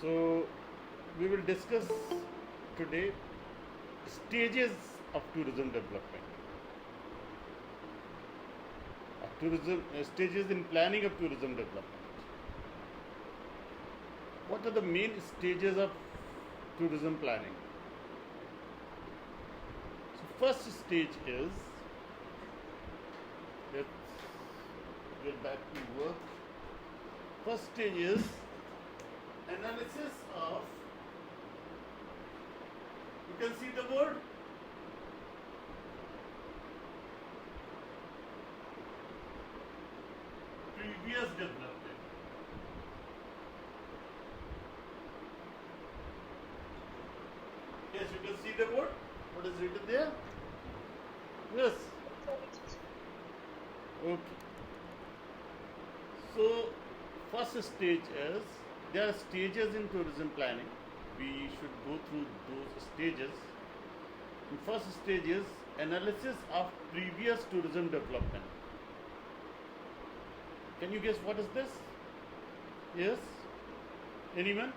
So, we will discuss today stages of tourism development. Stages in planning of tourism development. What are the main stages of tourism planning? So, first stage is, let's get back to work. First stage is analysis of, you can see the word, previous development. Yes, you can see the word. What is written there? Yes. Okay. So, first stage is, there are stages in tourism planning. We should go through those stages. The first stage is analysis of previous tourism development. Can you guess what is this? Yes? Anyone?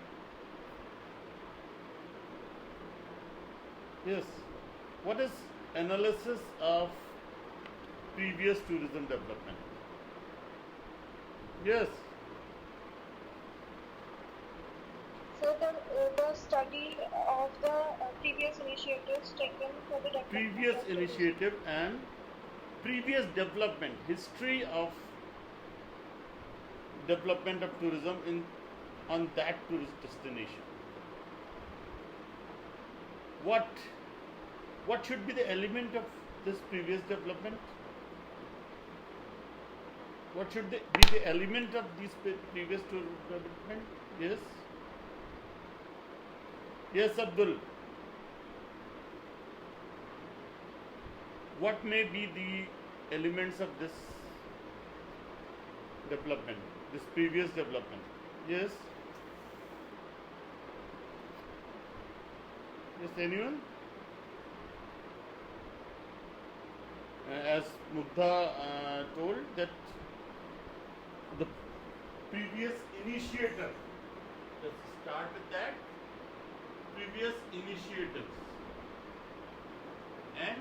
Yes. What is analysis of previous tourism development? Yes. So the study of the previous initiatives taken for the development Previous of tourism. initiative and previous development, history of development of tourism on that tourist destination. What should be the element of this previous development? What should be the element of this previous tourist development? Yes. Yes, Abdul. What may be the elements of this development, this previous development? Yes. Yes, anyone? As Mugdha told, that the previous initiator, let's start with that, previous initiatives, and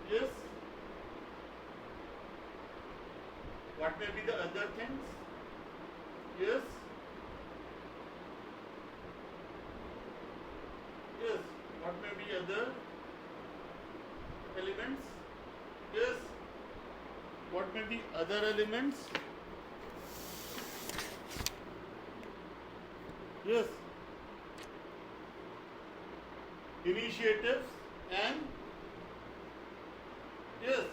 yes, what may be the other things? Yes. Yes, what may be other elements? Yes, what may be other elements? Yes, initiatives and yes,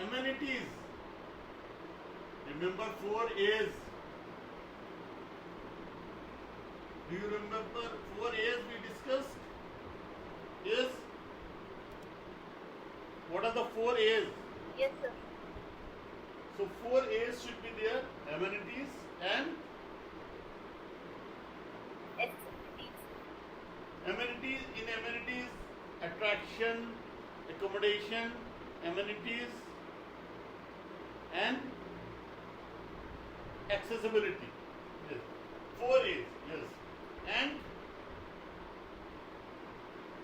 amenities. Remember 4 A's. Do you remember 4 A's we discussed? Yes. What are the 4 A's? Yes, sir. So 4 A's should be there: amenities and Activities. amenities. In amenities, attraction, accommodation, amenities, and accessibility. Yes. 4 A's. Yes. And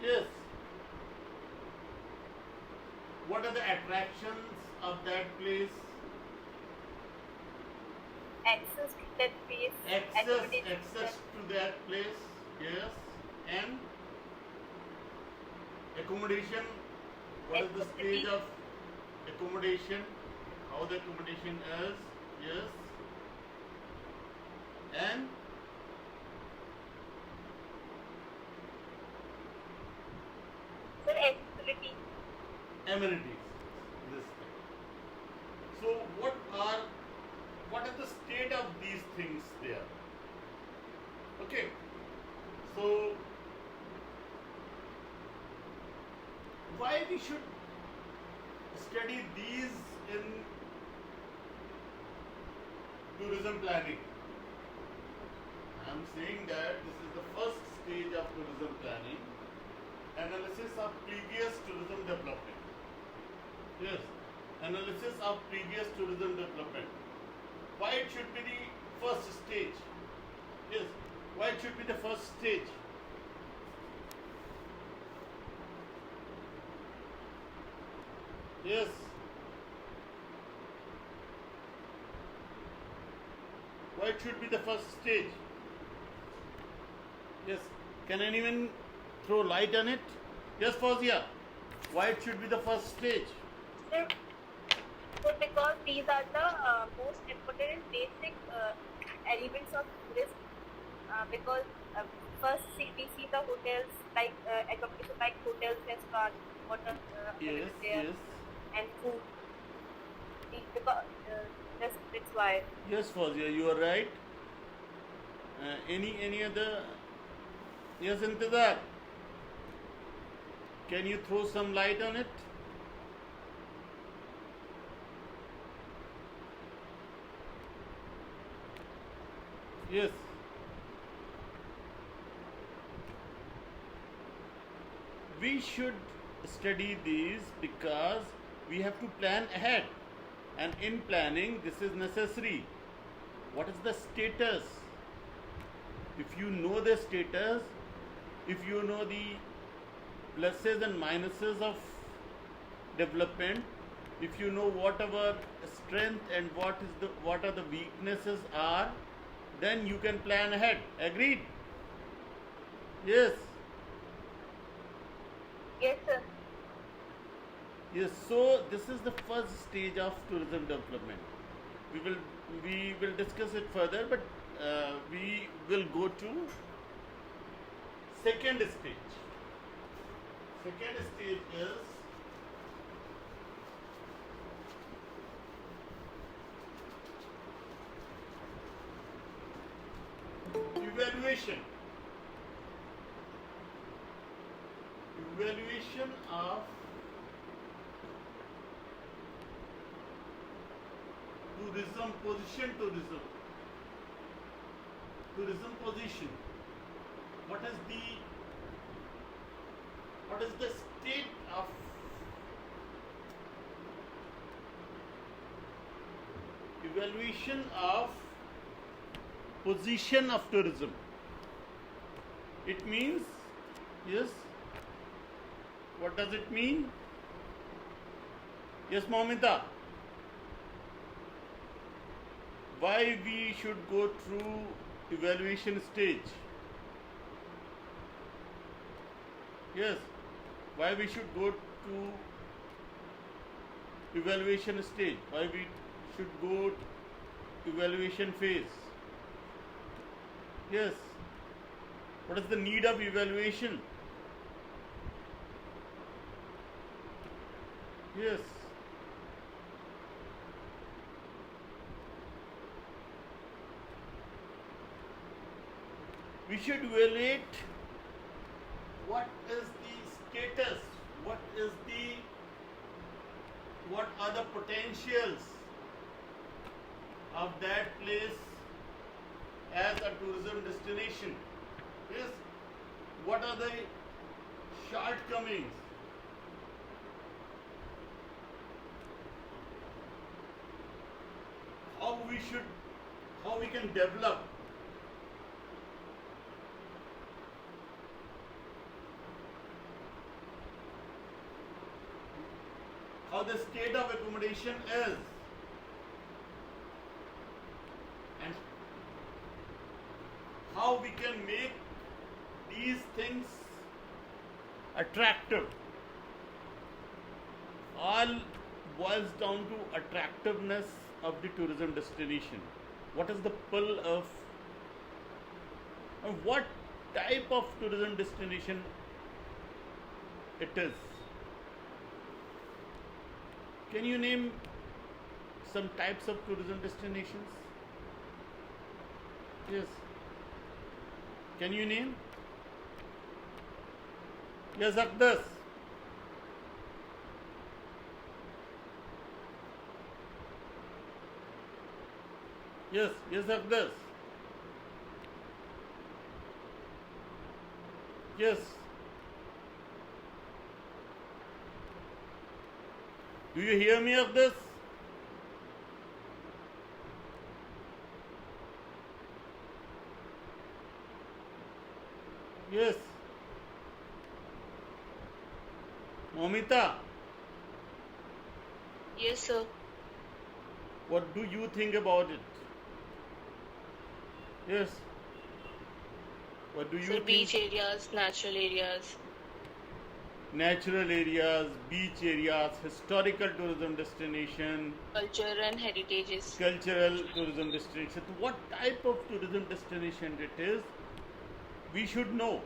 yes. What are the attractions of that place? Access to that place. Access to that place. Yes. And accommodation. What is the stage of accommodation? How the accommodation is? Yes. And Sir, accessibility. amenities. This thing. So what is the state of these things there? Okay. So why we should study these in tourism planning? I am saying that this is the first stage of tourism planning, analysis of previous tourism development. Yes, analysis of previous tourism development. it should be the first stage? Yes, why it should be the first stage? Yes. Why it should be the first stage? Yes. Can anyone throw light on it? Yes, Fawzia. Why it should be the first stage? Sir, so because these are the most important and basic elements of tourism. Because first we see the hotels like accommodation like hotels, restaurants, water Yes, there, yes. and food. Because that's why. Yes, Fawzia, you are right. Any other? Yes, Intizar. Can you throw some light on it? Yes. We should study these because we have to plan ahead, and in planning this is necessary. What is the status? If you know the status, if you know the pluses and minuses of development, if you know what our strength and what are the weaknesses are, then you can plan ahead. Agreed? Yes. Yes, sir. Yes, so this is the first stage of tourism development. We will discuss it further, but we will go to second stage. Second stage is evaluation. Evaluation of tourism position. Tourism position. What is the state of evaluation of position of tourism? It means, yes. What does it mean? Yes, Momita. Why we should go through evaluation stage? Yes. Why we should go to evaluation stage? Why we should go evaluation phase? Yes. What is the need of evaluation? Yes. We should evaluate what is the status, what are the potentials of that place as a tourism destination. Yes. What are the shortcomings? How we can develop. How the state of accommodation is, and how we can make these things attractive. All boils down to attractiveness of the tourism destination. What is the pull of what type of tourism destination it is? Can you name some types of tourism destinations? Yes. Can you name? Yes, Akdas. Yes, Akdas. Yes. Do you hear me, Akdas? Yes, Momita, Yes, sir. what do you think about it? Yes, what do you Sir, think? beach areas, natural areas. Natural areas, beach areas, historical tourism destination, Culture and heritages. cultural tourism destination. What type of tourism destination it is, we should know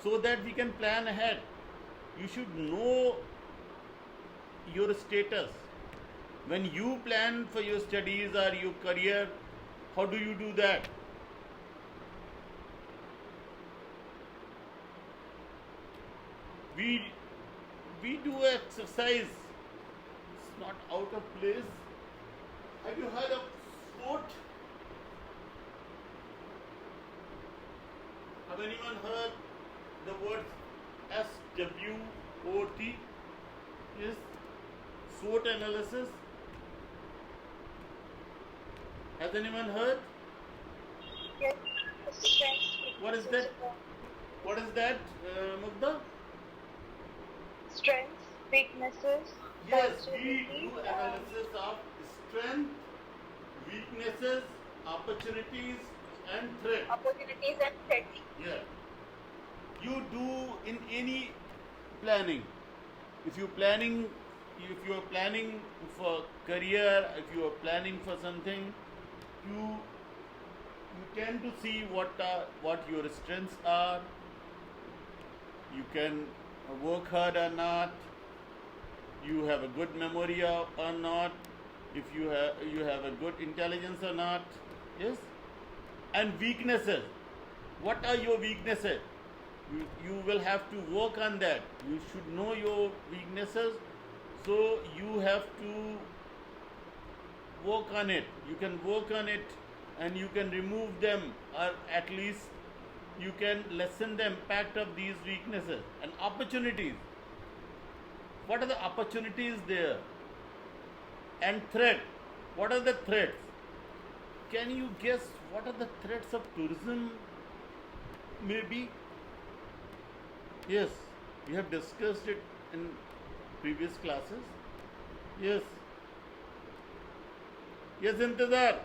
so that we can plan ahead. You should know your status. When you plan for your studies or your career, how do you do that? We we do exercise. It's not out of place. Have you heard of SWOT? Have anyone heard the word SWOT? Yes, SWOT analysis. Has anyone heard? Yes, strengths, What is weaknesses, that? What is that, Mugdha? strengths, weaknesses, Yes, we possibilities, do analysis of strength, weaknesses, opportunities, and threats. opportunities and threats. Yeah. You do in any planning. If you're planning, if you are planning for career, if you are planning for something, you tend to see what your strengths are. You can work hard or not. You have a good memory or not. If you have a good intelligence or not. Yes. And weaknesses. What are your weaknesses? You will have to work on that. You should know your weaknesses, so you have to work on it. You can work on it and you can remove them, or at least you can lessen the impact of these weaknesses. And opportunities. What are the opportunities there? And threat. What are the threats? Can you guess what are the threats of tourism? Maybe. Yes, we have discussed it in previous classes. Yes. Yes, Intizar.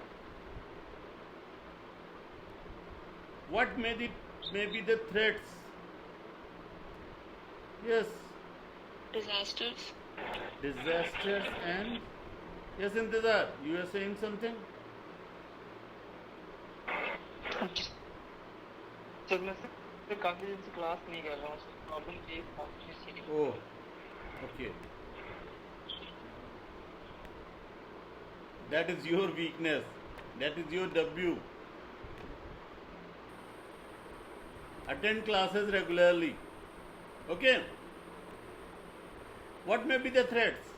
What may be the threats? Yes, Disasters. disasters and yes, Intizar, you are saying something? Sir मैं sir काफ़ी दिन से class नहीं कर रहा हूँ sir problem ये है Oh, okay. That is your weakness. That is your W. Attend classes regularly. Okay. What may be the threats?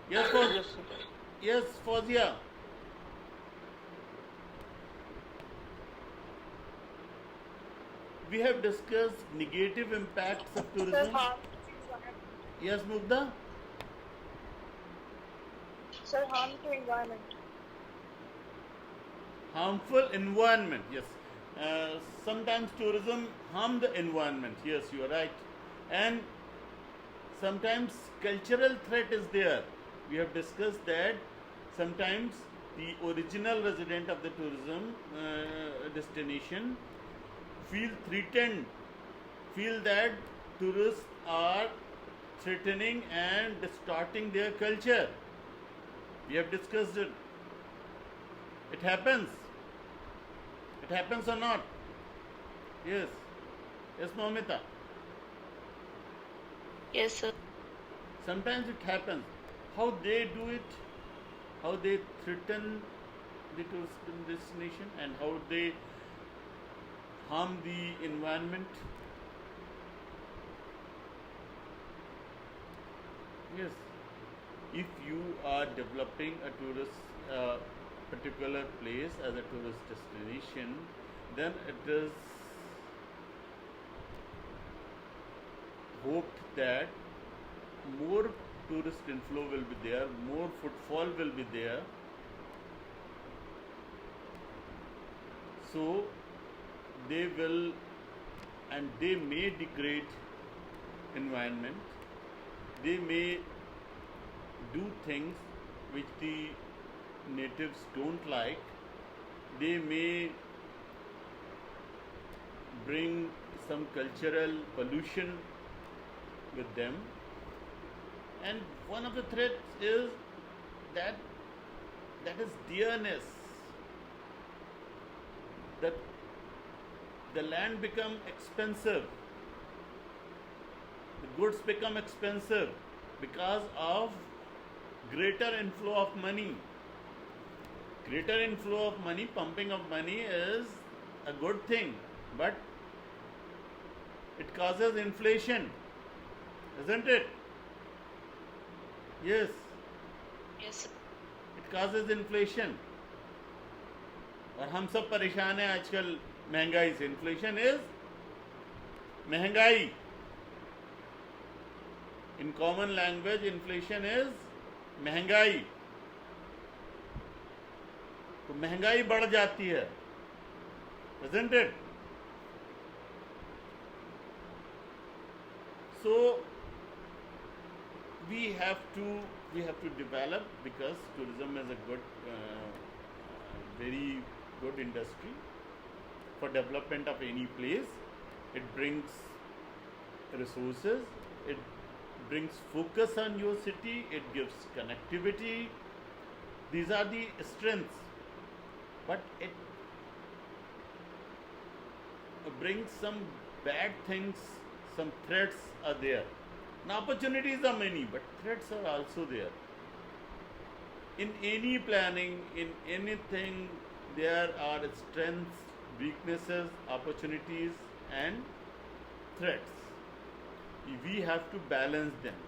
Yes, yes sir yes, Fozia. We have discussed negative impacts of Sir, tourism. harm to environment. Yes, Mugdha. Sir, harm to environment. Harmful environment. Yes. Sometimes tourism harm the environment. Yes, you are right. And sometimes cultural threat is there. We have discussed that sometimes the original resident of the tourism destination feel threatened, feel that tourists are threatening and distorting their culture. We have discussed it. It happens. It happens or not? Yes. Yes, Momita. Yes, sir. Sometimes it happens. How they do it, how they threaten the tourist destination, and how they harm the environment. Yes. If you are developing a tourist particular place as a tourist destination, then it is hoped that more tourist inflow will be there, more footfall will be there. So they will and they may degrade environment. They may do things which the natives don't like. They may bring some cultural pollution with them, and one of the threats is that is dearness, that the land become expensive, the goods become expensive because of greater inflow of money. Greater inflow of money, pumping of money is a good thing, but it causes inflation, isn't it? Yes, Yes, sir. it causes inflation. और हम सब परेशान हैं आजकल महंगाई से. Inflation is महंगाई. In common language inflation is महंगाई. तो महंगाई बढ़ जाती है, isn't it? So we have to develop, because tourism is a good very good industry for development of any place. It brings resources, it brings focus on your city, it gives connectivity. These are the strengths, but it brings some bad things, some threats are there. Now opportunities are many, but threats are also there. In any planning, in anything, there are strengths, weaknesses, opportunities and threats. We have to balance them.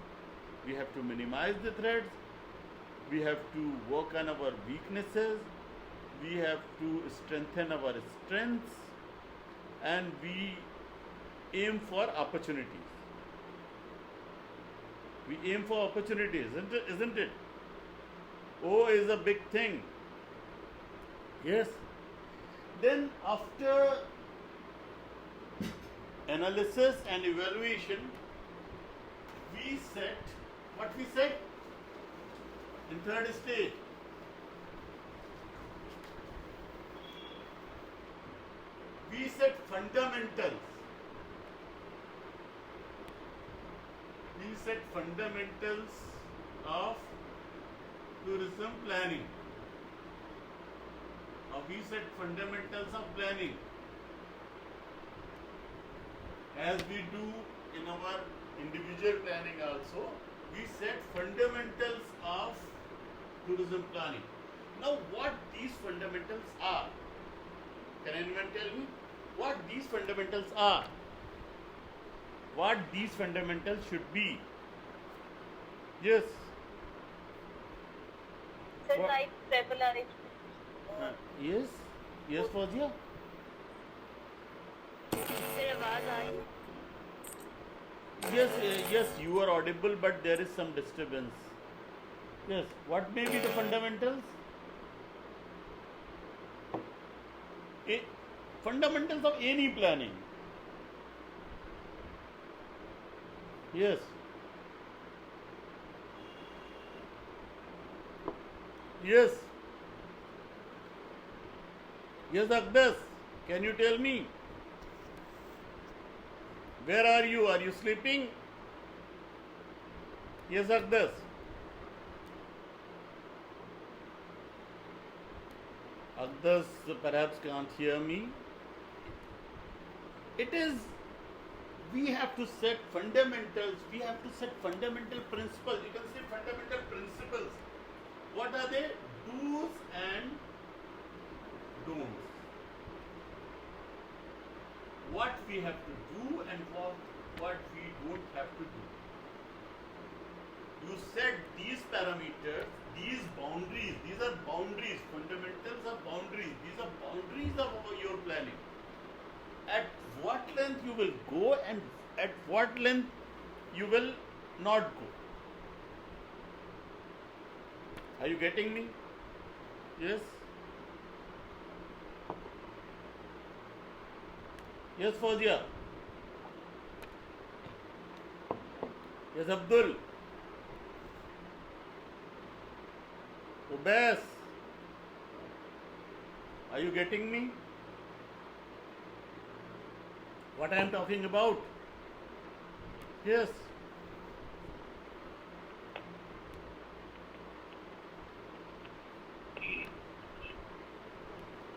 We have to minimize the threats. We have to work on our weaknesses. We have to strengthen our strengths, and we aim for opportunities. We aim for opportunities, isn't it? O is a big thing. Yes. Then after analysis and evaluation, we set what we said in third stage. We set fundamentals. We set fundamentals of tourism planning. Or we set fundamentals of planning, as we do in our individual planning also. We set fundamentals of tourism planning. Now what these fundamentals are? Can anyone tell me what these fundamentals are? What these fundamentals should be? Yes. So What? like travel arrangement. Yes. Yes, Fauziya. Sir, आवाज आ रही है? Yes, yes, you are audible, but there is some disturbance. Yes. What may be the fundamentals? Fundamentals of any planning. Yes. Yes. Yes, Akdas, can you tell me? Where are you? Are you sleeping? Yes, Akdas. Akdas perhaps can't hear me. It is, we have to set fundamentals, we have to set fundamental principles. You can say fundamental principles. What are they? Do's and don'ts. What we have to do and what we don't have to do. You set these parameters, these boundaries. These are boundaries. Fundamentals are boundaries. These are boundaries of your planning. At what length you will go and at what length you will not go. Are you getting me? Yes? Yes, Fozia. Yes, Abdul. Ubais. Are you getting me? What I am talking about? Yes.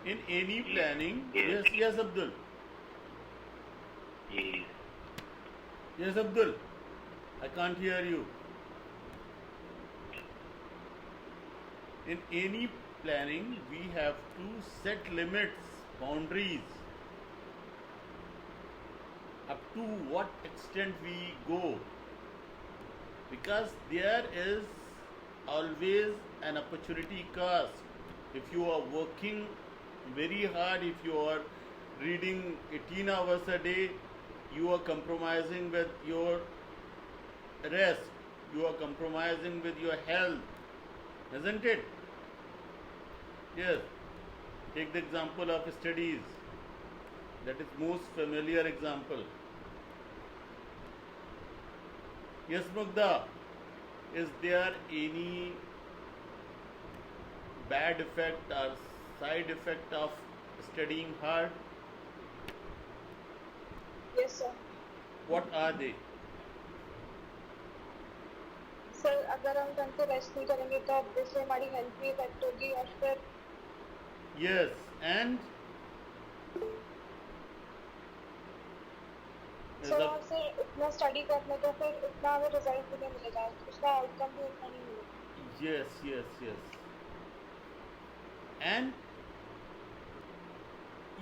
In any planning, yes, yes, Abdul. Yes. Yes, Abdul. I can't hear you. In any planning, we have to set limits, boundaries. Up to what extent we go. Because there is always an opportunity cost. If you are working very hard, if you are reading 18 hours a day, you are compromising with your rest, you are compromising with your health, isn't it? Yes. Take the example of studies. That is most familiar example. Yes, Mugda. Is there any bad effect or side effect of studying hard? Yes, sir. What are they? Sir अगर हम ढंग से rest नहीं करेंगे तो obviously हमारी health भी effect होगी और फिर Yes, and सर हमसे इतना स्टडी करने तो फिर इतना हमें रिजल्ट भी नहीं मिलेगा, उसका आउटकम भी उतना नहीं मिलेगा। yes, yes, yes. And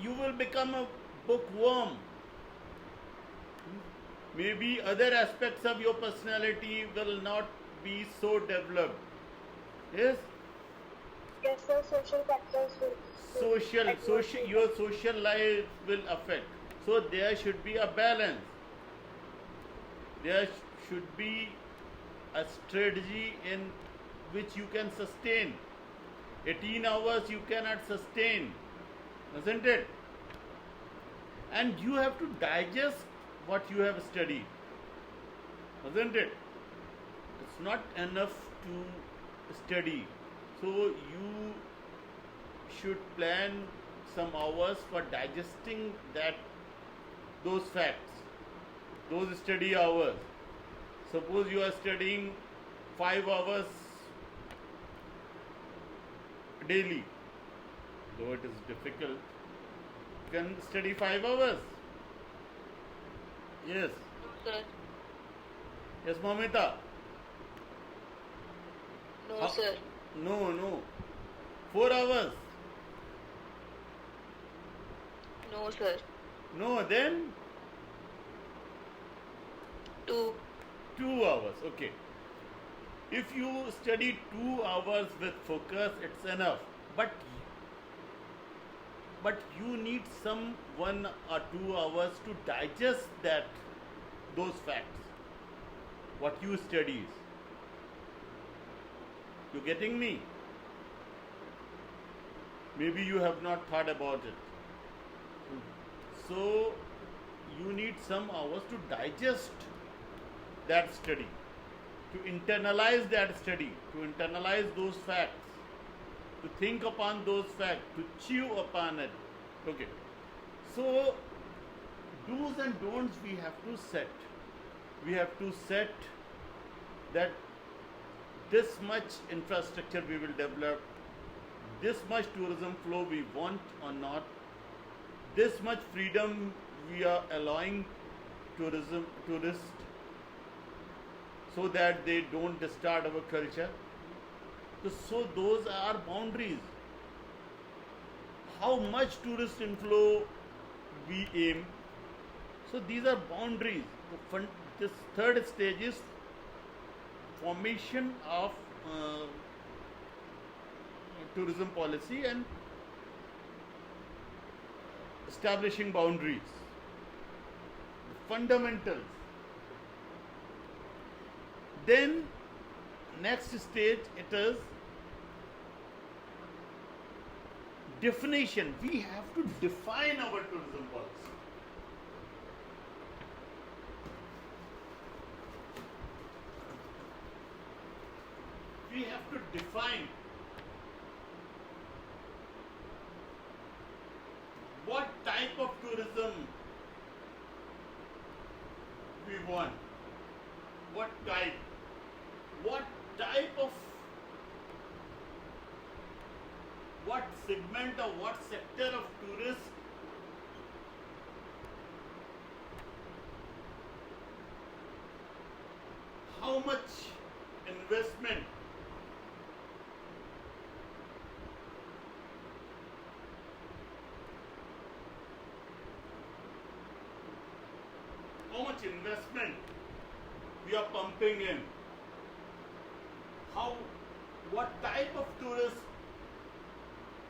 you will become a bookworm. Maybe other aspects of your personality will not be so developed. Yes? Yes, sir. Social factors will. Your social life will affect. So there should be a balance. There should be a strategy in which you can sustain. 18 hours you cannot sustain, isn't it? And you have to digest what you have studied, isn't it? It's not enough to study. So you should plan some hours for digesting those facts, those study hours. Suppose you are studying 5 hours daily, though it is difficult, you can study 5 hours. Yes. No, sir. Yes, Mamita. No, sir. No. 4 hours. No, sir. No, then 2. 2 hours. Okay. If you study 2 hours with focus, it's enough. But you need some 1 or 2 hours to digest those facts, what you studied. You getting me? Maybe you have not thought about it. So you need some hours to digest that study, to internalize that study, to internalize those facts, to think upon those facts, to chew upon it. Okay. So do's and don'ts we have to set. We have to set that this much infrastructure we will develop, this much tourism flow we want or not, this much freedom we are allowing tourists so that they don't distort our culture. So those are boundaries. How much tourist inflow we aim. So these are boundaries. This third stage is formation of tourism policy and establishing boundaries. Fundamentals. Then next stage it is definition. We have to define our tourism policy. we have to define what type of tourism we want. What type of, what segment or what sector of tourists how much investment we are pumping in, what type of tourists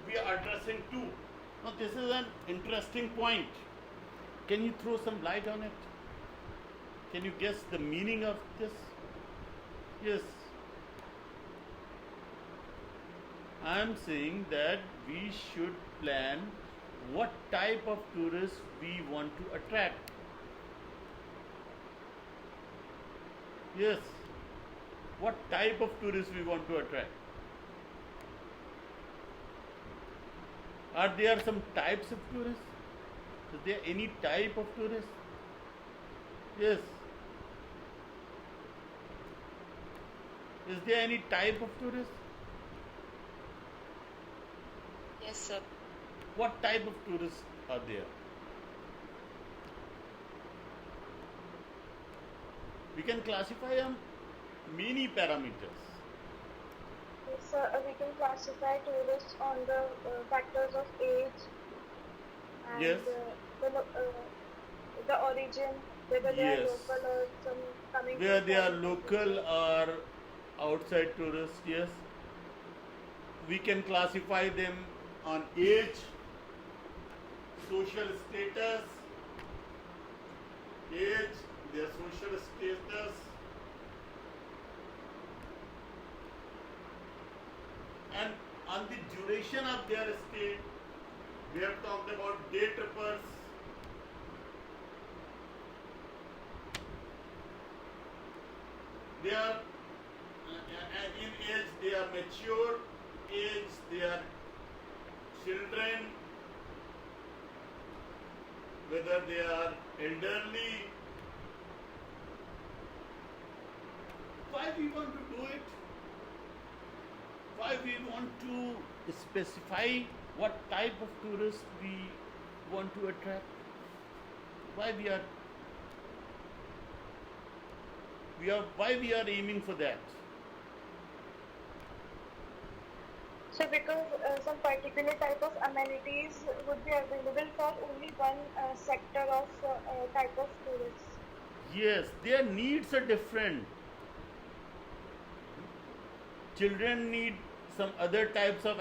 we are addressing to. Now this is an interesting point. Can you throw some light on it? Can you guess the meaning of this? Yes. I am saying that we should plan what type of tourists we want to attract. Yes. What type of tourists we want to attract? Are there some types of tourists? Is there any type of tourist? Yes. Is there any type of tourist? Yes, sir. What type of tourists are there? We can classify them many parameters. So we can classify tourists on the factors of age and Yes. the origin, whether they are Yes. local or some coming from Where they are foreign local countries. or outside tourists, yes. We can classify them on age, social status, their social status, and on the duration of their stay. We have talked about day trippers. They are in age, they are mature age, they are children, whether they are elderly. Why we want to do it? Why we want to specify what type of tourists we want to attract? Why we are aiming for that? So because some particular type of amenities would be available for only one sector of type of tourists. Yes, their needs are different. Children need some other types of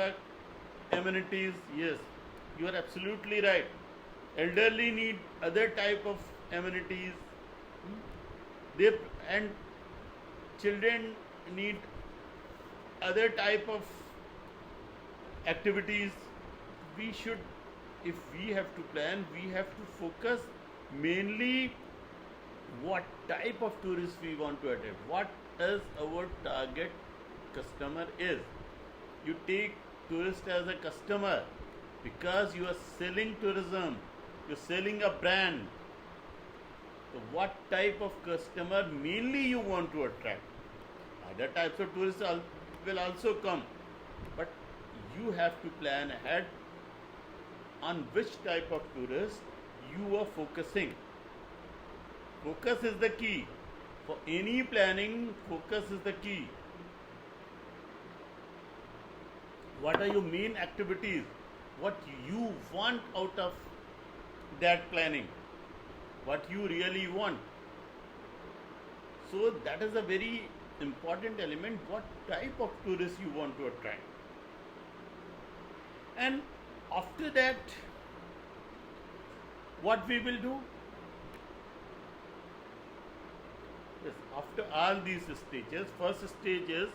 amenities. Yes, you are absolutely right. Elderly need other type of amenities. And children need other type of activities. We should, if we have to plan, we have to focus mainly what type of tourists we want to attract. What is our target customer is. You take tourist as a customer because you are selling tourism. You're selling a brand. So what type of customer mainly you want to attract? Other types of tourists will also come, but you have to plan ahead on which type of tourist you are focusing. Focus is the key. For any planning, focus is the key. What are your main activities? What you want out of that planning? What you really want? So that is a very important element. What type of tourists you want to attract? And after that, what we will do? Yes, after all these stages, first stage is,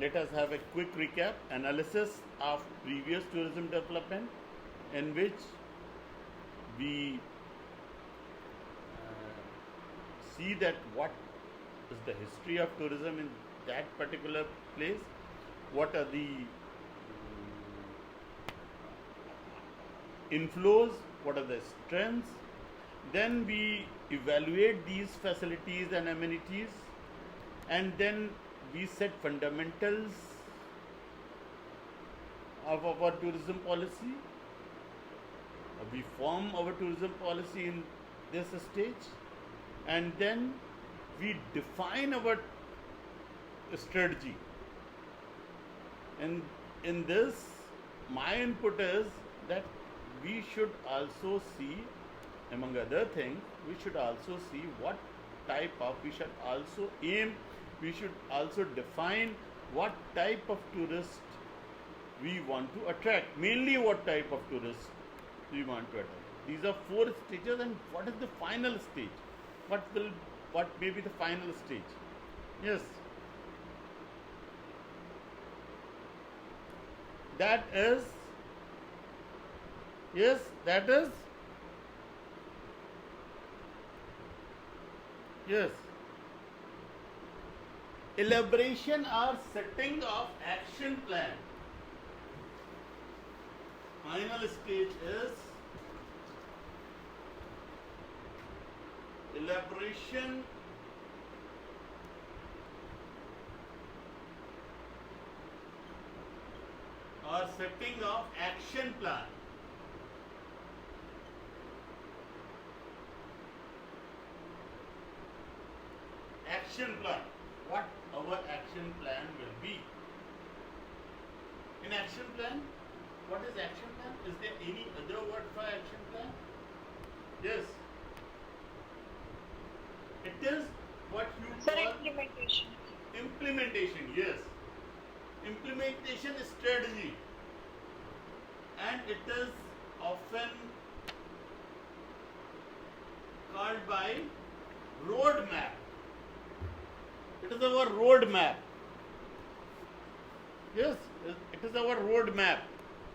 let us have a quick recap, analysis of previous tourism development, in which we see that what is the history of tourism in that particular place, what are the inflows, what are the strengths. Then we evaluate these facilities and amenities, and then we set fundamentals of our tourism policy. We form our tourism policy in this stage, and then we define our strategy. And in this, my input is that we should also see, among other things, we should also see what type of, we should also aim, we should also define what type of tourist we want to attract, mainly what type of tourist we want to attract. These are 4 stages, and what is the final stage? What may be the final stage? Yes. That is, yes, that is, yes, elaboration or setting of action plan. Final stage is elaboration or setting of action plan. Action plan. What our action plan will be. In action plan, what is action plan? Is there any other word for action plan? Yes. It is what you Sir, call implementation. implementation. Yes. Implementation strategy, and it is often called by roadmap. It is our roadmap. Yes, it is our roadmap.